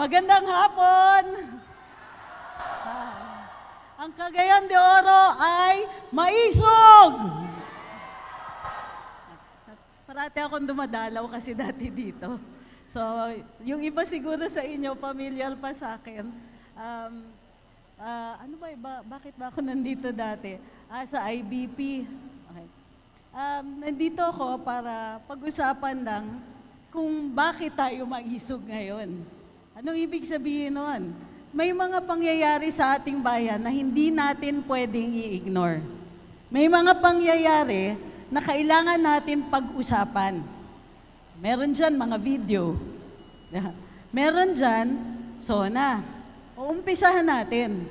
Magandang hapon! Ang Cagayan de Oro ay maisog! Parati akong dumadalaw kasi dati dito. So, yung iba siguro sa inyo, familiar pa sa akin. Ano ba iba? Bakit ba ako nandito dati? Sa IBP. Okay. Nandito ako para pag-usapan lang kung bakit tayo maisog ngayon. Anong ibig sabihin nun? May mga pangyayari sa ating bayan na hindi natin pwedeng i-ignore. May mga pangyayari na kailangan natin pag-usapan. Meron dyan mga video. Meron dyan, SONA. Umpisahan natin.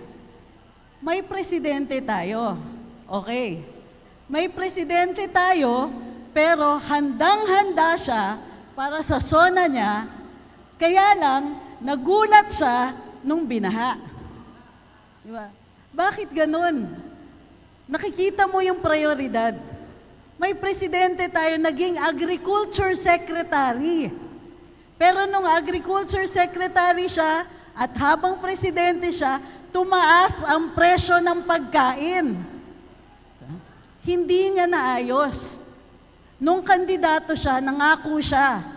May presidente tayo. Okay. May presidente tayo, pero handang-handa siya para sa SONA niya, kaya lang, nagulat siya nung binaha. Diba? Bakit ganun? Nakikita mo yung prioridad. May presidente tayo, naging agriculture secretary. Pero nung agriculture secretary siya, at habang presidente siya, tumaas ang presyo ng pagkain. Hindi niya naayos. Nung kandidato siya, nangako siya,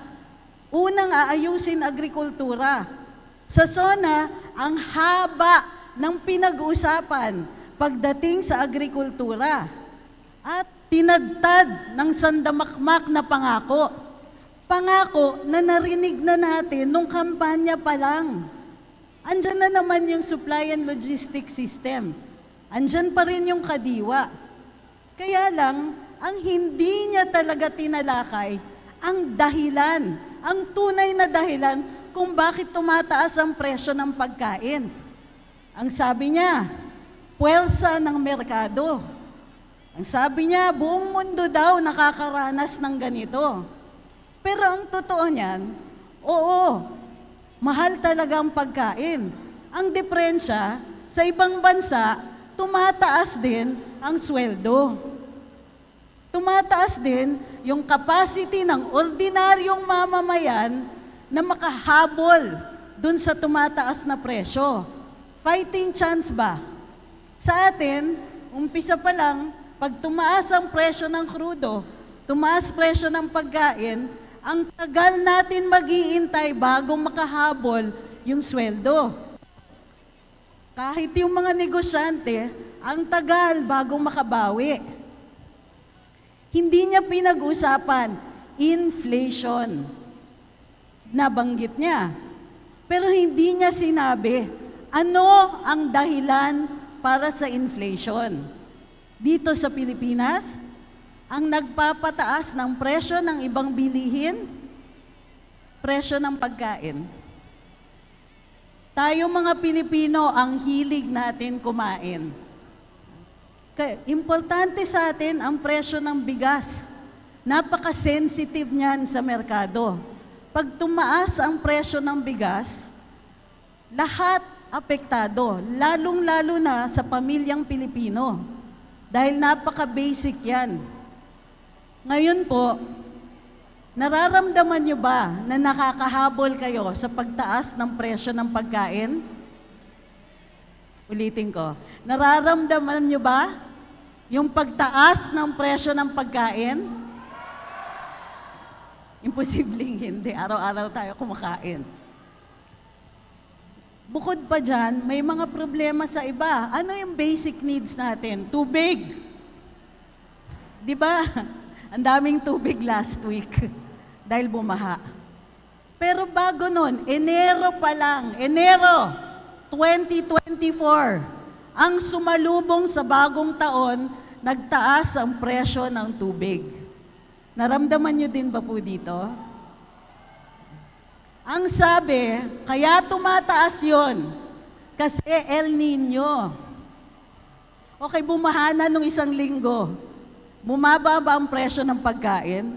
unang aayusin agrikultura. Sa SONA, ang haba ng pinag-uusapan pagdating sa agrikultura. At tinadtad ng sandamakmak na pangako. Pangako na narinig na natin nung kampanya pa lang. Andyan na naman yung supply and logistics system. Andyan pa rin yung kadiwa. Kaya lang, ang hindi niya talaga tinalakay, ang dahilan, ang tunay na dahilan kung bakit tumataas ang presyo ng pagkain. Ang sabi niya, puwersa ng merkado. Ang sabi niya, buong mundo daw nakakaranas ng ganito. Pero ang totoo niyan, oo, mahal talaga ang pagkain. Ang diferensya, sa ibang bansa, tumataas din ang sweldo. Tumataas din yung capacity ng ordinaryong mamamayan na makahabol dun sa tumataas na presyo. Fighting chance ba? Sa atin, umpisa pa lang, pag tumaas ang presyo ng krudo, tumaas presyo ng pagkain, ang tagal natin mag-iintay bago makahabol yung sweldo. Kahit yung mga negosyante, ang tagal bago makabawi. Hindi niya pinag-usapan, inflation. Nabanggit niya. Pero hindi niya sinabi, ano ang dahilan para sa inflation? Dito sa Pilipinas, ang nagpapataas ng presyo ng ibang bilihin, presyo ng pagkain. Tayo mga Pilipino, ang hilig natin kumain. Importante sa atin ang presyo ng bigas. Napaka-sensitive niyan sa merkado. Pag tumaas ang presyo ng bigas, lahat apektado, lalong-lalo na sa pamilyang Pilipino. Dahil napaka-basic yan. Ngayon po, nararamdaman niyo ba na nakakahabol kayo sa pagtaas ng presyo ng pagkain? Ulitin ko. Nararamdaman niyo ba yung pagtaas ng presyo ng pagkain? Imposibleng hindi. Araw-araw tayo kumakain. Bukod pa dyan, may mga problema sa iba. Ano yung basic needs natin? Tubig. Di ba? Ang daming tubig last week dahil bumaha. Pero bago nun, Enero pa lang, Enero 2024, ang sumalubong sa bagong taon, nagtaas ang presyo ng tubig. Naramdaman nyo din ba po dito? Ang sabi, kaya tumataas yon kasi El Nino. Okay, bumaha na nung isang linggo. Bumaba ba ang presyo ng pagkain?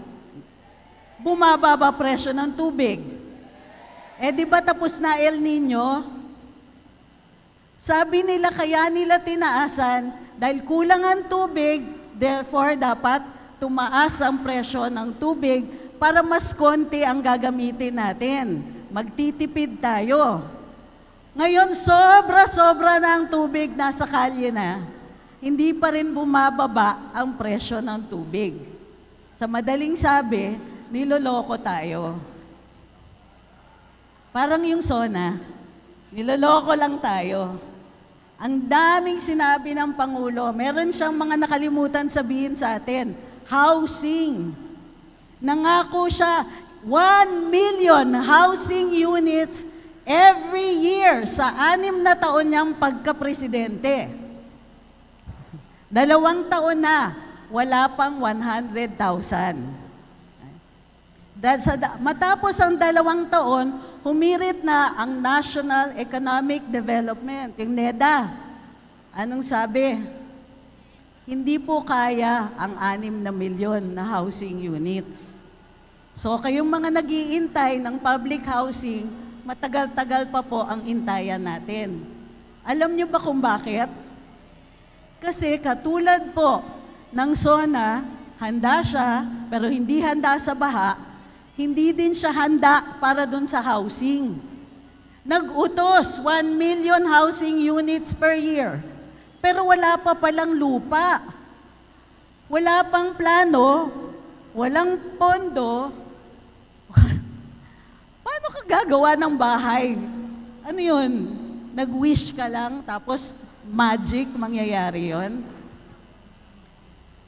Bumaba ba presyo ng tubig? Eh di ba tapos na El Nino? Sabi nila kaya nila tinaasan dahil kulang ang tubig, therefore dapat tumaas ang presyo ng tubig para mas konti ang gagamitin natin. magtitipid tayo. Ngayon, sobra-sobra na ang tubig, nasa kalye na. Hindi pa rin bumababa ang presyo ng tubig. Sa madaling sabi, niloloko tayo. Parang yung SONA, niloloko lang tayo. Ang daming sinabi ng Pangulo, meron siyang mga nakalimutan sabihin sa atin, housing. Nangako siya, 1 million housing units every year sa 6 na taon niyang pagka-presidente. 2 taon na, wala pang 100,000. Matapos ang 2 taon, humirit na ang National Economic Development, yung NEDA. Anong sabi? Hindi po kaya ang 6 na milyon na housing units. So kayong mga nag-iintay ng public housing, matagal-tagal pa po ang intayan natin. Alam niyo ba kung bakit? Kasi katulad po ng SONA, handa siya, pero hindi handa sa baha, hindi din siya handa para dun sa housing. Nag-utos 1 million housing units per year, pero wala pa palang lupa. Wala pang plano, walang pondo. Paano ka gagawa ng bahay? Ano yun? Nag-wish ka lang, tapos magic, mangyayari yon.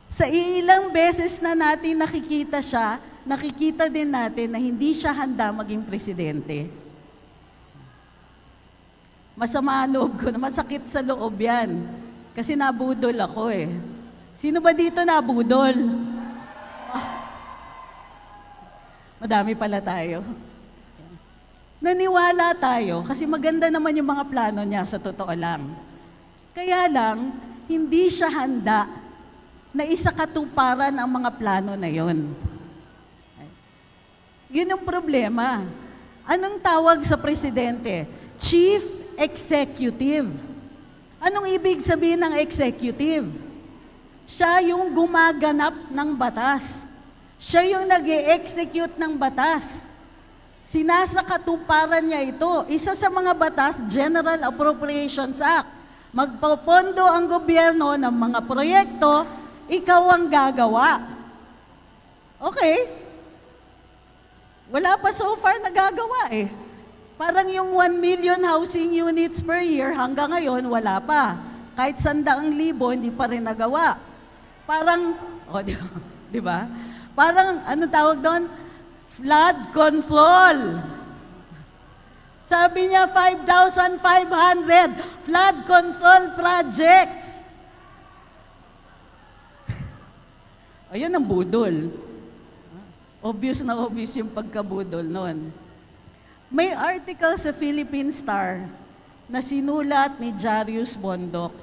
Sa ilang beses na natin nakikita siya, nakikita din natin na hindi siya handa maging presidente. Masama ang loob ko, masakit sa loob yan. Kasi nabudol ako eh. Sino ba dito nabudol? Madami pala tayo. Naniwala tayo kasi maganda naman yung mga plano niya sa totoo lang. Kaya lang, hindi siya handa na isakatuparan ang mga plano na yon. Yun ang problema. Anong tawag sa presidente? Chief Executive. Anong ibig sabihin ng executive? Siya yung gumaganap ng batas. Siya yung nag-e-execute ng batas. Sinasakatuparan niya ito. Isa sa mga batas, General Appropriations Act. Magpapondo ang gobyerno ng mga proyekto, ikaw ang gagawa. Okay. Wala pa so far nagagawa eh. Parang yung 1 million housing units per year, hanggang ngayon, wala pa. Kahit 100,000, hindi pa rin nagawa. Parang, di ba? Parang, ano tawag doon? Flood control. Sabi niya, 5,500 flood control projects. Ayun ang budol. Obvious na obvious yung pagkabudol noon. May article sa Philippine Star na sinulat ni Jarius Bondoc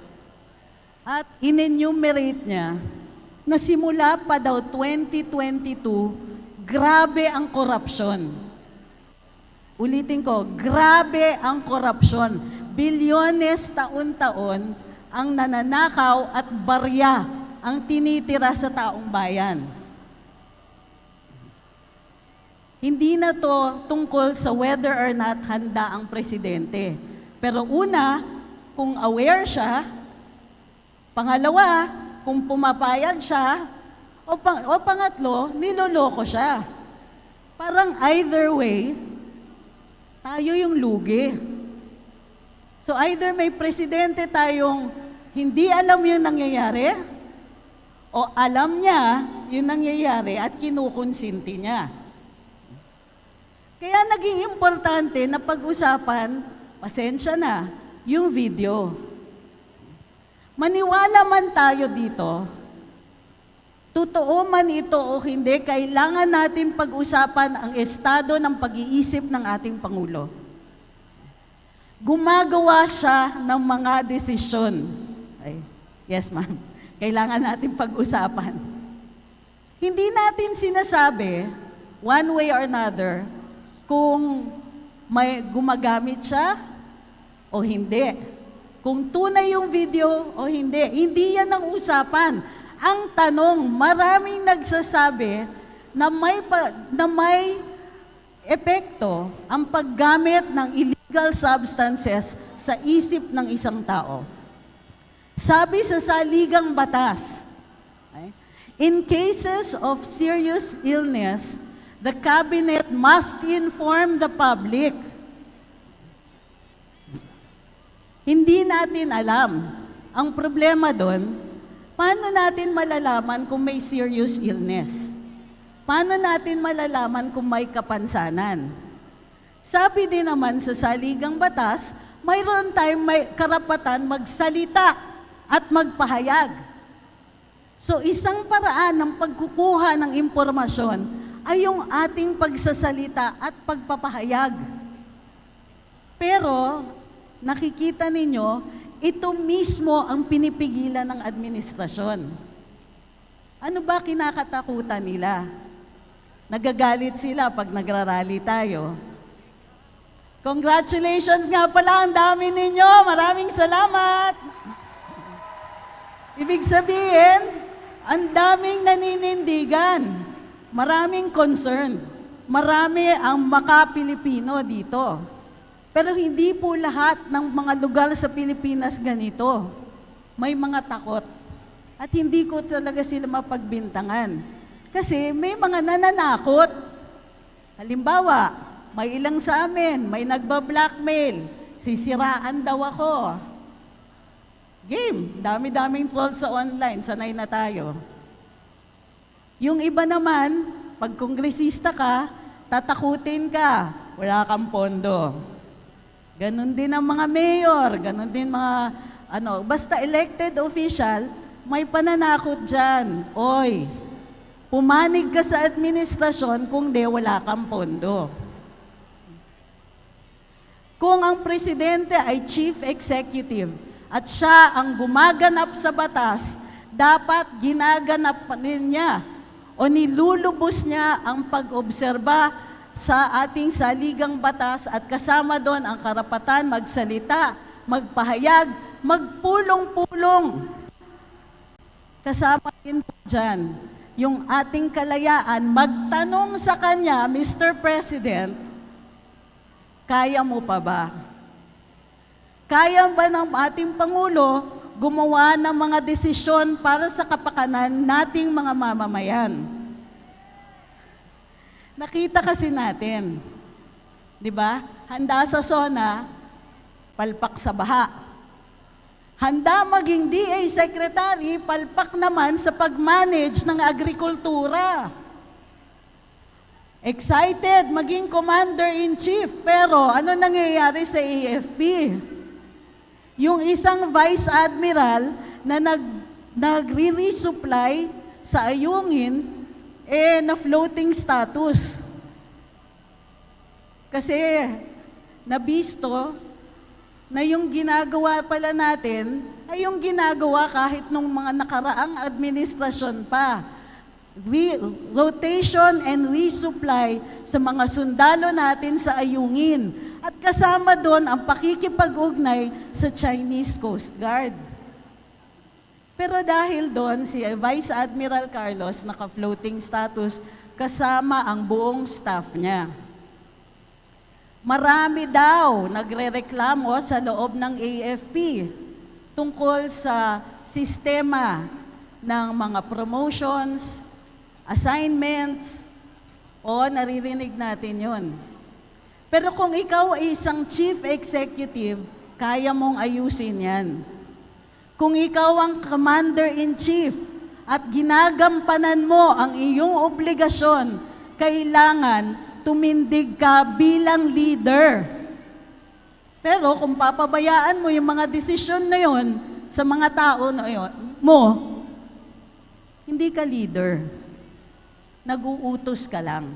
at in-enumerate niya na simula pa daw 2022, grabe ang korupsyon. Ulitin ko, grabe ang korupsyon. Bilyones taon-taon ang nananakaw at barya ang tinitira sa taong bayan. Hindi na to tungkol sa whether or not handa ang presidente. Pero una, kung aware siya. Pangalawa, kung pumapayag siya. O pangatlo, niloloko siya. Parang either way, tayo yung lugi. So either may presidente tayong hindi alam yung nangyayari, o alam niya yung nangyayari at kinukonsinti niya. Kaya naging importante na pag-usapan, pasensya na, yung video. Maniwala man tayo dito, totoo man ito o hindi, kailangan natin pag-usapan ang estado ng pag-iisip ng ating Pangulo. Gumagawa siya ng mga desisyon. Yes, ma'am. Kailangan natin pag-usapan. Hindi natin sinasabi, one way or another, kung may gumagamit siya o hindi. Kung tunay yung video o hindi. Hindi yan ang usapan. Ang tanong, maraming nagsasabi na may epekto ang paggamit ng illegal substances sa isip ng isang tao. Sabi sa saligang batas, okay, in cases of serious illness, the cabinet must inform the public. Hindi natin alam. Ang problema doon, paano natin malalaman kung may serious illness? Paano natin malalaman kung may kapansanan? Sabi din naman sa saligang batas, mayroon tayong may karapatan magsalita at magpahayag. So isang paraan ng pagkukuha ng impormasyon ay yung ating pagsasalita at pagpapahayag. Pero nakikita ninyo, ito mismo ang pinipigilan ng administrasyon. Ano ba kinakatakutan nila? Nagagalit sila pag nagrarally tayo. Congratulations nga pala, ang dami ninyo. Maraming salamat. Ibig sabihin, ang daming naninindigan. Maraming concern. Marami ang maka-Pilipino dito. Pero hindi po lahat ng mga lugar sa Pilipinas ganito. May mga takot. At hindi ko talaga sila mapagbintangan. Kasi may mga nananakot. Halimbawa, may ilang sa amin, may nagba-blackmail. Sisiraan daw ako. Game. Dami-daming trolls sa online. Sanay na tayo. Yung iba naman, pag kongresista ka, tatakutin ka. Wala kang pondo. Ganon din ang mga mayor, ganon din mga, basta elected official, may pananakot dyan. Oy, pumanig ka sa administrasyon kung di wala kang pondo. Kung ang presidente ay chief executive at siya ang gumaganap sa batas, dapat ginaganap pa rin niya o nilulubos niya ang pag-obserba sa ating saligang batas at kasama doon ang karapatan magsalita, magpahayag, magpulong-pulong. Kasama din po dyan yung ating kalayaan magtanong sa kanya, Mr. President, kaya mo pa ba? Kaya ba ng ating Pangulo gumawa ng mga desisyon para sa kapakanan nating mga mamamayan? Nakita kasi natin, di ba? Handa sa SONA, palpak sa baha. Handa maging DA Secretary, palpak naman sa pag-manage ng agrikultura. Excited maging Commander-in-Chief, pero ano nangyayari sa AFP? Yung isang Vice Admiral na nagre-resupply sa Ayungin, na floating status. Kasi nabisto na yung ginagawa pala natin ay yung ginagawa kahit nung mga nakaraang administrasyon pa. Rotation and resupply sa mga sundalo natin sa Ayungin. At kasama doon ang pakikipag-ugnay sa Chinese Coast Guard. Pero dahil doon, si Vice Admiral Carlos naka-floating status kasama ang buong staff niya. Marami daw nagrereklamo sa loob ng AFP tungkol sa sistema ng mga promotions, assignments, o naririnig natin yun. Pero kung ikaw ay isang chief executive, kaya mong ayusin yan. Kung ikaw ang commander-in-chief at ginagampanan mo ang iyong obligasyon, kailangan tumindig ka bilang leader. Pero kung papabayaan mo yung mga desisyon na yon sa mga tao na yon, hindi ka leader. Nag-uutos ka lang.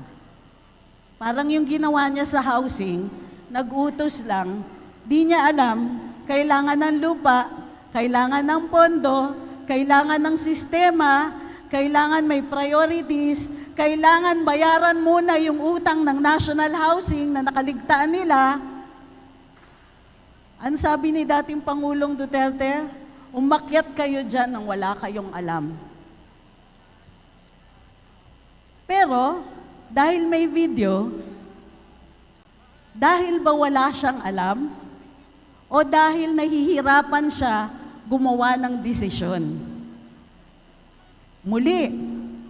Parang yung ginawa niya sa housing, nag-utos lang, di niya alam, kailangan ng lupa, kailangan ng pondo, kailangan ng sistema, kailangan may priorities, kailangan bayaran muna yung utang ng national housing na nakaligtaan nila. Ang sabi ni dating Pangulong Duterte, umakyat kayo dyan nang wala kayong alam. Pero, dahil may video, Dahil ba wala siyang alam? O dahil nahihirapan siya gumawa ng desisyon? Muli,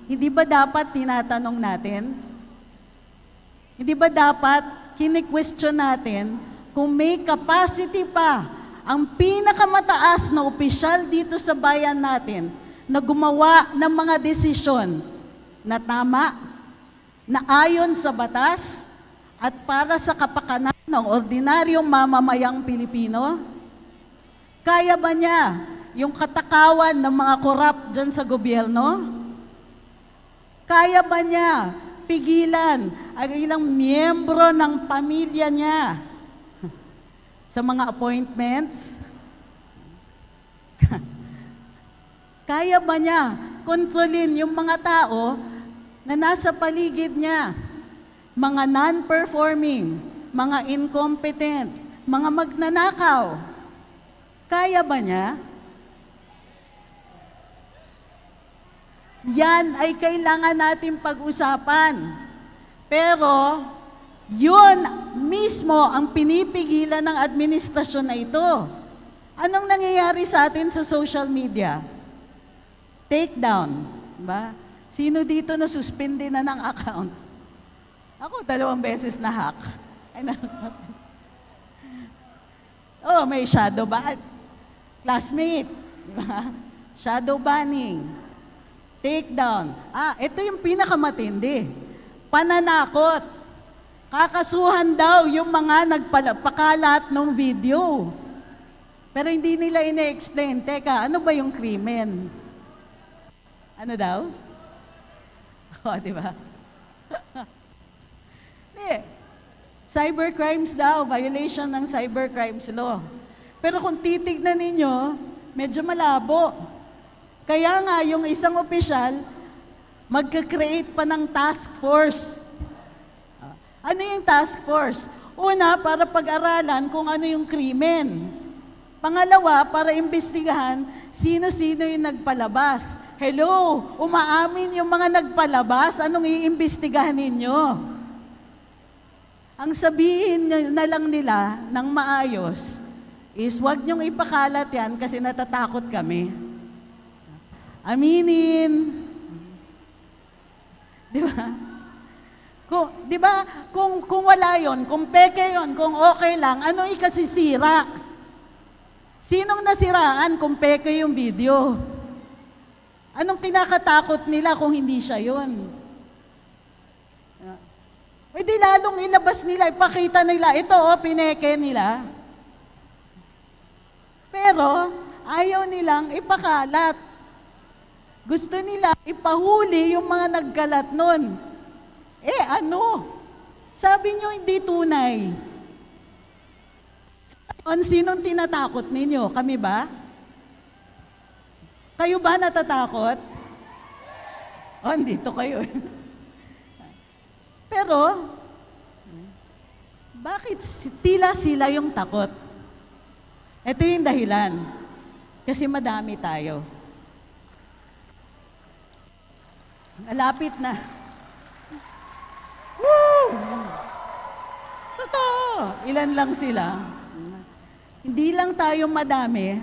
hindi ba dapat tinatanong natin? Hindi ba dapat kini-question natin kung may capacity pa ang pinakamataas na opisyal dito sa bayan natin na gumawa ng mga desisyon na tama, na ayon sa batas, at para sa kapakanan ng ordinaryong mamamayang Pilipino? Kaya ba niya yung katakawan ng mga korap dyan sa gobyerno? Kaya ba niya pigilan ang ilang miyembro ng pamilya niya sa mga appointments? Kaya ba niya kontrolin yung mga tao na nasa paligid niya? Mga non-performing, mga incompetent, mga magnanakaw. Kaya ba niya? Yan ay kailangan natin pag-usapan. Pero, yun mismo ang pinipigilan ng administrasyon na ito. Anong nangyayari sa atin sa social media? Take down. Ba? Sino dito na suspende na ng account? Ako, 2 beses na hack. Oh, may shadow ban. Classmate. Diba? Shadow banning. Take down. Ito yung pinakamatindi. Pananakot. Kakasuhan daw yung mga nagpakalat ng video. Pero hindi nila ine-explain. Teka, ano ba yung krimen? Ano daw? O, di ba? Cybercrimes daw, violation ng cybercrimes law. Pero kung titignan ninyo, medyo malabo. Kaya nga, yung isang opisyal, magka-create pa ng task force. Ano yung task force? Una, para pag-aralan kung ano yung krimen. Pangalawa, para imbestigahan sino-sino yung nagpalabas. Hello, umaamin yung mga nagpalabas, anong iimbestigahan ninyo? Ang sabihin na lang nila ng maayos is wag niyong ipakalat yan kasi natatakot kami. Aminin. Di ba? Kung wala yon, kung peke yon, kung okay lang, ano ikasisira? Sinong nasiraan kung peke yung video? Anong kinakatakot nila kung hindi siya yon? E di lalong ilabas nila, ipakita nila, ito pineke nila. Pero, ayaw nilang ipakalat. Gusto nila ipahuli yung mga nagkalat nun. Sabi nyo hindi tunay. Sinong tinatakot ninyo? Kami ba? Kayo ba natatakot? Dito kayo. Pero, bakit tila sila yung takot? Ito yung dahilan. Kasi madami tayo. Malapit na. Woo! Totoo. Ilan lang sila. Hindi lang tayo madami,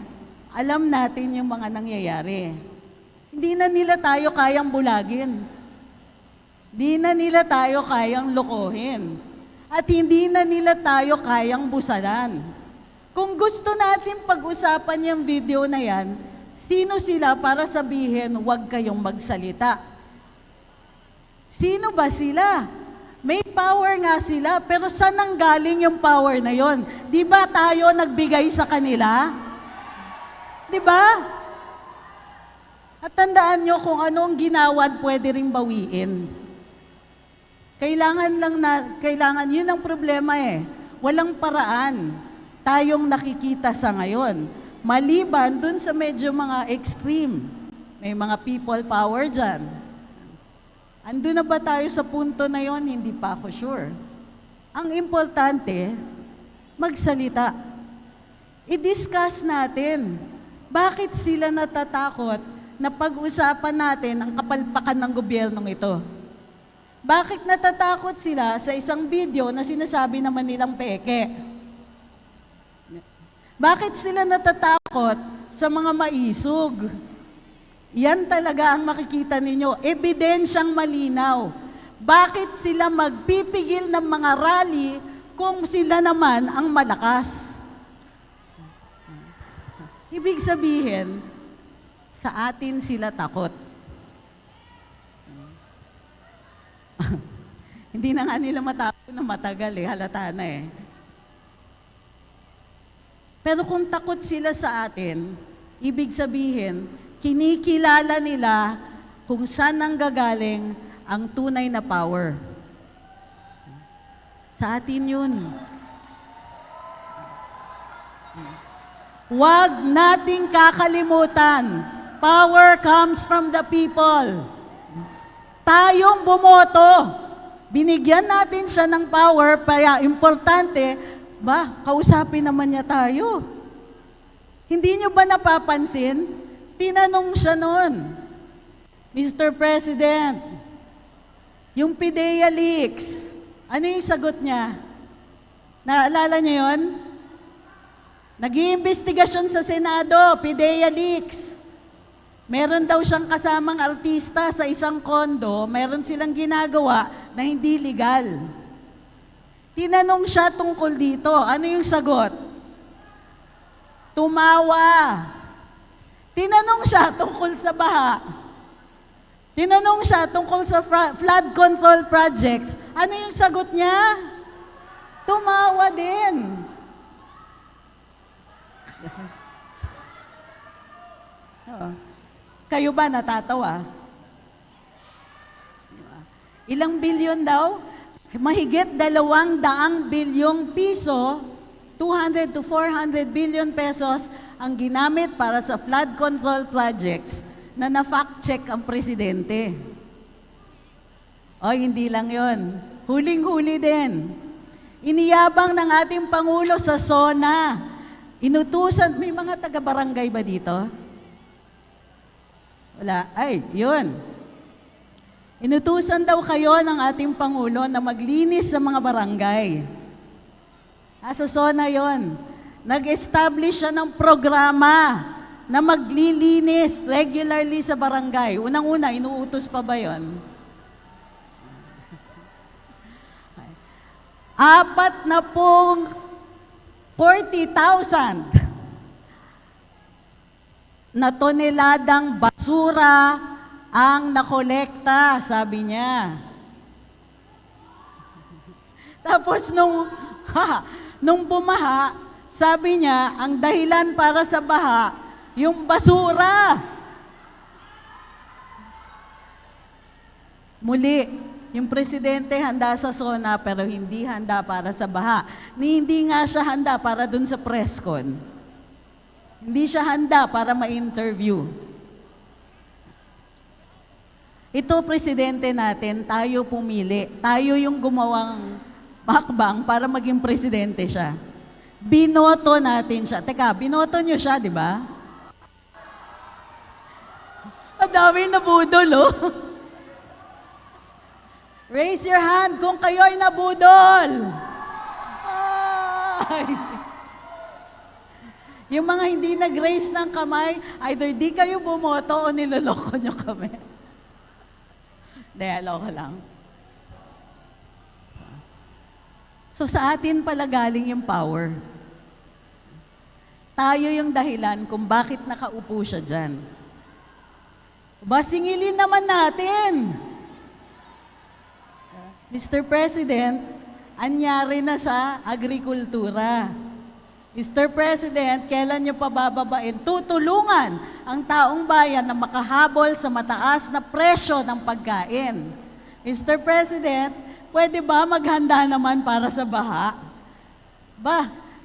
alam natin yung mga nangyayari. Hindi na nila tayo kayang bulagin. Hindi na nila tayo kayang lokohin. At hindi na nila tayo kayang busalan. Kung gusto natin pag-usapan yung video na yan, sino sila para sabihin, huwag kayong magsalita? Sino ba sila? May power nga sila, pero saan nanggaling yung power na yon? Di ba tayo nagbigay sa kanila? Di ba? At tandaan nyo kung anong ginawad pwede ring bawiin. Kailangan, yun ang problema eh. Walang paraan tayong nakikita sa ngayon. Maliban dun sa medyo mga extreme. May mga people power dyan. Ando na ba tayo sa punto na yon? Hindi pa ako sure. Ang importante, magsalita. I-discuss natin. Bakit sila natatakot na pag-usapan natin ang kapalpakan ng gobyernong ito? Bakit natatakot sila sa isang video na sinasabi naman nilang peke? Bakit sila natatakot sa mga maisog? Yan talaga ang makikita ninyo. Ebidensyang malinaw. Bakit sila magpipigil ng mga rally kung sila naman ang malakas? Ibig sabihin, sa atin sila takot. Hindi na nga nila matakot na matagal halata na Pero kung takot sila sa atin, ibig sabihin, kinikilala nila kung saan nanggagaling ang tunay na power. Sa atin yun. Huwag nating kakalimutan, power comes from the people. Tayong bumoto, binigyan natin siya ng power, kaya importante, kausapin naman niya tayo. Hindi niyo ba napapansin? Tinanong siya noon, Mr. President, yung PIDEA leaks, ano yung sagot niya? Naalala niyo yun? Nag-iimbestigasyon sa Senado, PIDEA leaks. Meron daw siyang kasamang artista sa isang kondo, meron silang ginagawa na hindi legal. Tinanong siya tungkol dito. Ano yung sagot? Tumawa. Tinanong siya tungkol sa baha. Tinanong siya tungkol sa flood control projects. Ano yung sagot niya? Tumawa din. Kayo ba natatawa? Ilang bilyon daw? Mahigit 200 bilyong piso, 200 to 400 billion pesos ang ginamit para sa flood control projects na na-fact check ang presidente. O, hindi lang yon. Huling-huli din. Iniyabang ng ating Pangulo sa SONA. Inutusan, may mga taga-barangay ba dito? Wala. Ay, yun. Inutusan daw kayo ng ating Pangulo na maglinis sa mga barangay. Sa SONA yon. Nag-establish siya ng programa na maglilinis regularly sa barangay. Unang-una, inuutos pa ba yon? 40,000 na toneladang basura ang nakolekta, sabi niya. Tapos nung bumaha, sabi niya, ang dahilan para sa baha, yung basura. Muli, yung presidente handa sa SONA pero hindi handa para sa baha. Hindi nga siya handa para dun sa presscon. Hindi siya handa para ma-interview. Ito, presidente natin, tayo pumili. Tayo yung gumawang hakbang para maging presidente siya. Binoto natin siya. Teka, binoto niyo siya, di ba? Ang dami nabudol, oh. Raise your hand kung kayo'y nabudol. Ay. Yung mga hindi nag-raise ng kamay, either di kayo bumoto o niloloko nyo kami. Hindi, aloko lang. So sa atin pala galing yung power. Tayo yung dahilan kung bakit nakaupo siya dyan. Singilin naman natin. Mr. President, anyari na sa agrikultura. Mr. President, kailan niyo pa bababain? Tutulungan ang taong bayan na makahabol sa mataas na presyo ng pagkain. Mr. President, pwede ba maghanda naman para sa baha?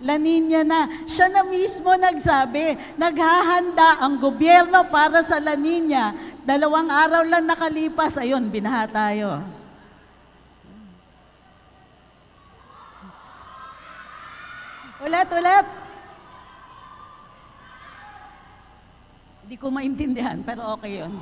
La Nina na. Siya na mismo nagsabi, naghahanda ang gobyerno para sa La Nina. 2 araw lang nakalipas, ayun, binaha tayo. Ulit. Hindi ko maintindihan, pero okay yun.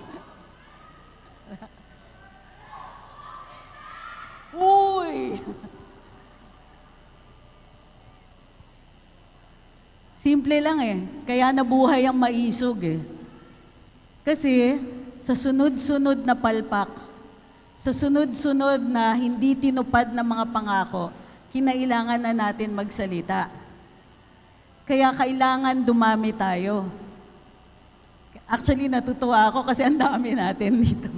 Simple lang eh. Kaya nabuhay ang maisog eh. Kasi sa sunod-sunod na palpak, sa sunod-sunod na hindi tinupad na mga pangako, kinailangan na natin magsalita. Kaya kailangan dumami tayo. Actually, natutuwa ako kasi ang dami natin dito.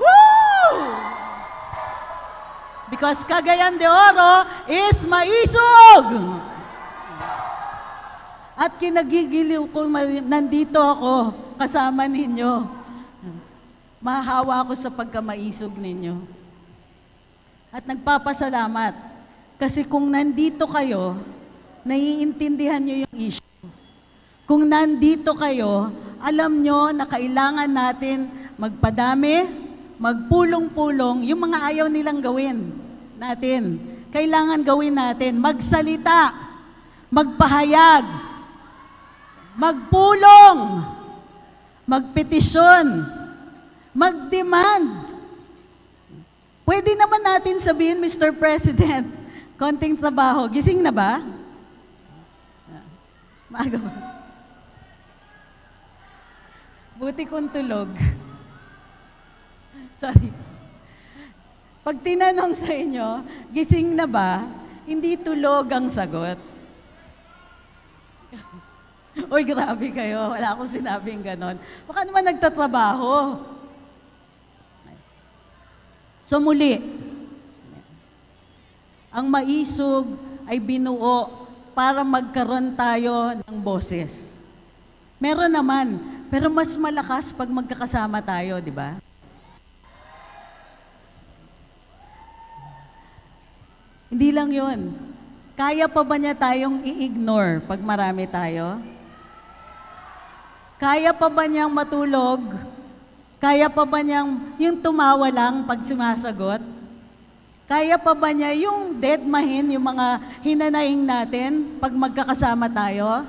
Woo! Because Cagayan de Oro is maisog! At kinagigiliw ko, nandito ako kasama ninyo. Mahahawa ako sa pagkamaisog ninyo. At nagpapasalamat. Kasi kung nandito kayo, naiintindihan nyo yung issue. Kung nandito kayo, alam nyo na kailangan natin magpadami, magpulong-pulong, yung mga ayaw nilang gawin natin. Kailangan gawin natin, magsalita, magpahayag, magpulong, magpetisyon, mag-demand. Pwede naman natin sabihin, Mr. President, konting trabaho. Gising na ba? Maaga ba? Buti kong tulog. Sorry. Pag tinanong sa inyo, gising na ba? Hindi tulog ang sagot. Uy, grabe kayo. Wala akong sinabing ganon. Baka naman nagtatrabaho. So muli, ang maisog ay binuo para magkaroon tayo ng boses. Meron naman, pero mas malakas pag magkakasama tayo, di ba? Hindi lang yun. Kaya pa ba niya tayong i-ignore pag marami tayo? Kaya pa ba niyang matulog? Kaya pa ba niyang yung tumawa lang pag sumasagot? Kaya pa ba niya yung deadmahin, yung mga hinanaing natin pag magkakasama tayo?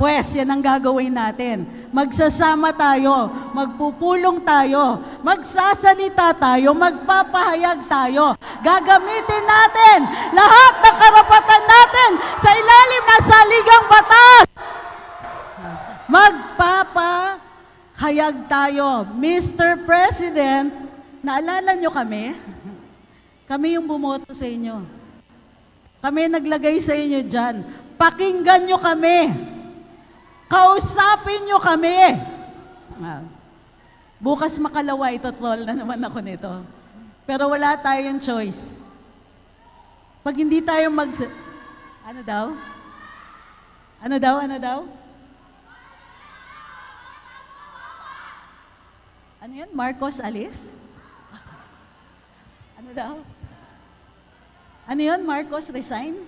Pues, yan ang gagawin natin. Magsasama tayo, magpupulong tayo, magsasalita tayo, magpapahayag tayo. Gagamitin natin lahat ng karapatan natin sa ilalim ng saligang batas. Magpapahayag tayo. Mr. President, naalala nyo kami? Kami yung bumoto sa inyo. Kami naglagay sa inyo dyan. Pakinggan nyo kami. Kausapin nyo kami. Bukas makalawa, itotroll na naman ako nito. Pero wala tayong choice. Pag hindi tayo Ano daw? Ano daw? Ano daw? Ano yan? Marcos alis? Ano daw? Ano yun? Marcos resign?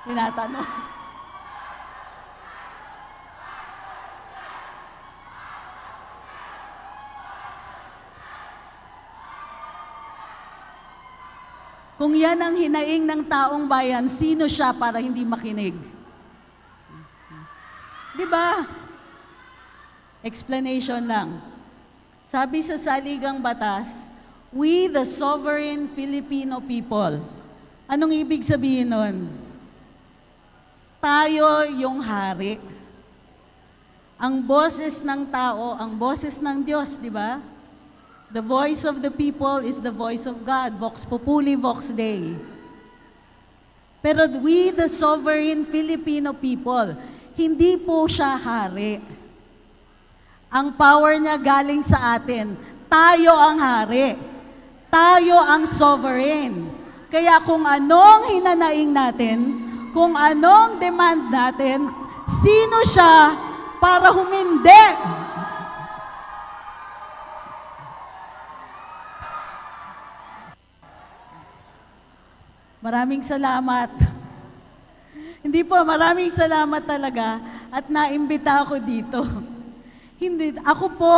Tinatanong. Kung yan ang hinaing ng taong bayan, sino siya para hindi makinig? Di ba? Explanation lang. Sabi sa saligang batas, we the sovereign Filipino people. Anong ibig sabihin nun? Tayo yung hari. Ang boses ng tao, ang boses ng Diyos, di ba? The voice of the people is the voice of God. Vox populi, vox Dei. Pero we, the sovereign Filipino people, hindi po siya hari. Ang power niya galing sa atin. Tayo ang hari. Tayo ang sovereign. Kaya kung anong hinanaing natin, kung anong demand natin, sino siya para humindi? Maraming salamat. Hindi po, maraming salamat talaga at naimbita ako dito. Hindi, ako po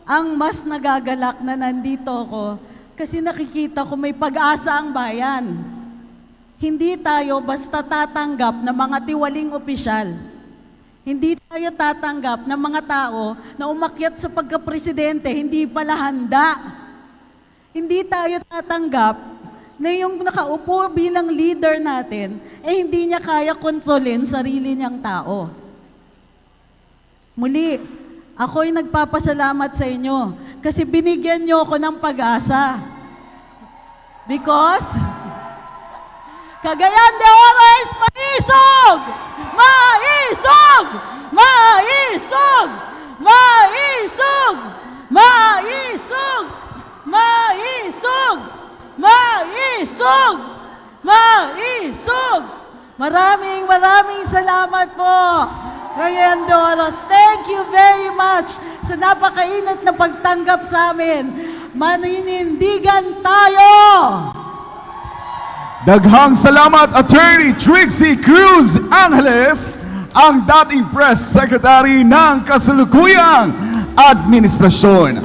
ang mas nagagalak na nandito ako kasi nakikita ko may pag-asa ang bayan. Hindi tayo basta tatanggap ng mga tiwaling opisyal. Hindi tayo tatanggap ng mga tao na umakyat sa pagka-presidente, hindi pala handa. Hindi tayo tatanggap na yung nakaupo bilang leader natin, hindi niya kaya kontrolin sarili niyang tao. Muli, ako'y nagpapasalamat sa inyo kasi binigyan niyo ako ng pag-asa. Because Cagayan de Oro is maisog! Maisog! Maisog! Maisog! Maisog! Maisog! Maisog! Maisog! Maraming salamat po, Cagayan de Oro. Thank you very much sa napakainit na pagtanggap sa amin. Maninindigan tayo! Daghang salamat, Attorney Trixie Cruz Angeles, ang dating Press Secretary ng kasalukuyang administrasyon.